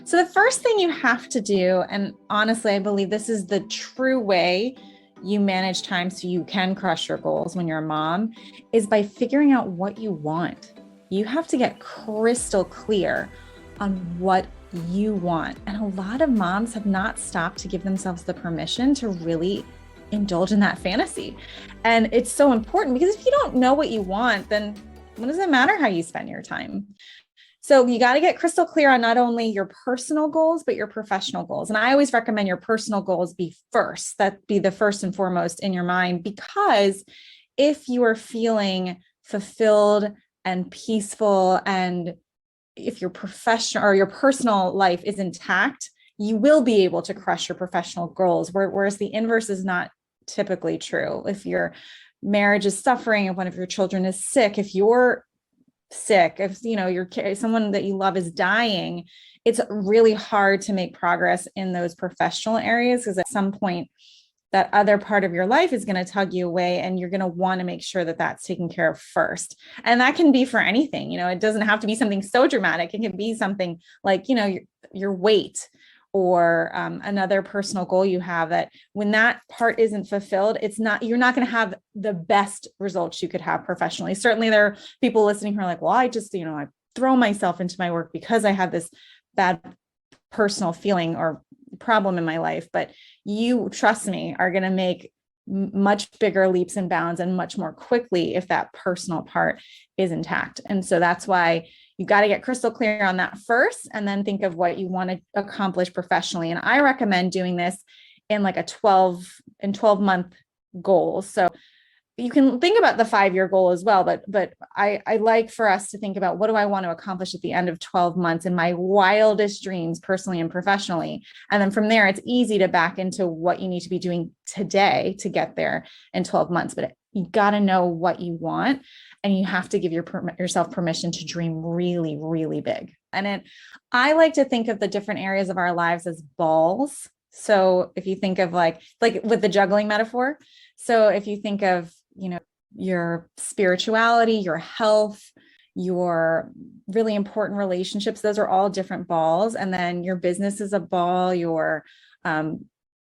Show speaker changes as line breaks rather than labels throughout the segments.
So the first thing you have to do, and honestly, I believe this is the true way you manage time so you can crush your goals when you're a mom, is by figuring out what you want. You have to get crystal clear on what you want. And a lot of moms have not stopped to give themselves the permission to really indulge in that fantasy. And it's so important because if you don't know what you want, then what does it matter how you spend your time? So you got to get crystal clear on not only your personal goals, but your professional goals. And I always recommend your personal goals be first, that be the first and foremost in your mind, because if you are feeling fulfilled and peaceful, and if your professional or your personal life is intact, you will be able to crush your professional goals. Whereas the inverse is not typically true. If your marriage is suffering, if one of your children is sick, if you're sick, if you're someone that you love is dying, it's really hard to make progress in those professional areas, because at some point that other part of your life is going to tug you away, and you're going to want to make sure that that's taken care of first. And that can be for anything. It doesn't have to be something so dramatic. It can be something like your weight, or another personal goal you have, that when that part isn't fulfilled, you're not going to have the best results you could have professionally. Certainly there are people listening who are like, well, I just, I throw myself into my work because I have this bad personal feeling or problem in my life. But you, trust me, are going to make much bigger leaps and bounds and much more quickly if that personal part is intact. And so that's why you got to get crystal clear on that first, and then think of what you want to accomplish professionally. And I recommend doing this in like a 12 month goals. So you can think about the 5-year goal as well, but I like for us to think about, what do I want to accomplish at the end of 12 months in my wildest dreams, personally and professionally. And then from there, it's easy to back into what you need to be doing today to get there in 12 months. But you got to know what you want, and you have to give yourself permission to dream really, really big. And I like to think of the different areas of our lives as balls. So if you think of like with the juggling metaphor, so if you think of, your spirituality, your health, your really important relationships, those are all different balls. And then your business is a ball, your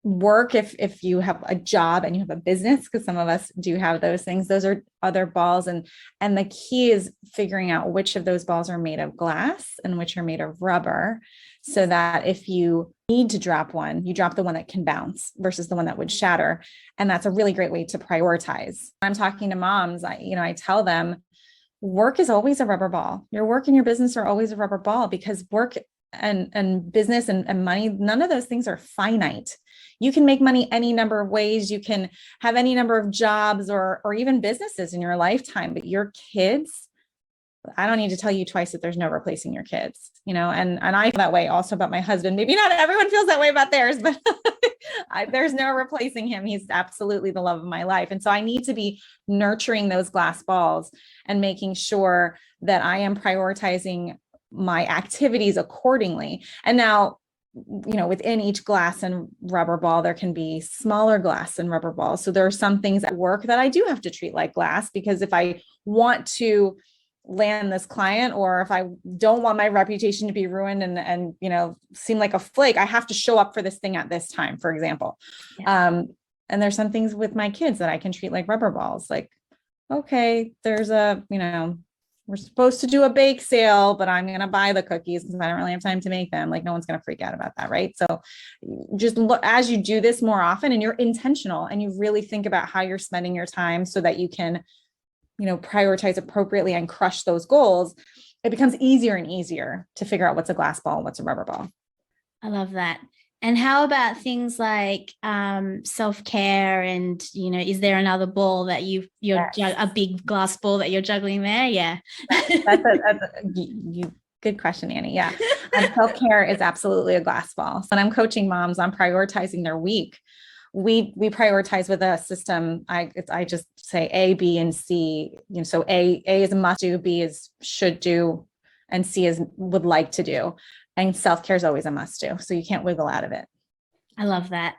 work, if you have a job and you have a business, because some of us do have those things, those are other balls. And the key is figuring out which of those balls are made of glass and which are made of rubber, so that if you need to drop one, you drop the one that can bounce versus the one that would shatter. And that's a really great way to prioritize. I'm talking to moms, I tell them, work is always a rubber ball. Your work and your business are always a rubber ball, because work and business and money, none of those things are finite. You can make money any number of ways. You can have any number of jobs or even businesses in your lifetime, but your kids, I don't need to tell you twice that there's no replacing your kids, and I feel that way also about my husband. Maybe not everyone feels that way about theirs, but there's no replacing him. He's absolutely the love of my life. And so I need to be nurturing those glass balls and making sure that I am prioritizing my activities accordingly. And now, within each glass and rubber ball, there can be smaller glass and rubber balls. So there are some things at work that I do have to treat like glass, because if I want to land this client, or if I don't want my reputation to be ruined and seem like a flake, I have to show up for this thing at this time, for example. Yeah. And there's some things with my kids that I can treat like rubber balls. Like, okay, there's we're supposed to do a bake sale, but I'm going to buy the cookies because I don't really have time to make them. Like, no one's going to freak out about that. Right. So just look, as you do this more often and you're intentional and you really think about how you're spending your time so that you can, prioritize appropriately and crush those goals, it becomes easier and easier to figure out what's a glass ball and what's a rubber ball.
I love that. And how about things like self-care and, is there another ball that you're yes. A big glass ball that you're juggling there? Yeah.
That's good question, Annie. Yeah. Self-care is absolutely a glass ball. So when I'm coaching moms on prioritizing their week, we prioritize with a system. I just say A, B, and C. So A is a must do, B is should do, and C is would like to do. And self-care is always a must do. So you can't wiggle out of it.
I love that.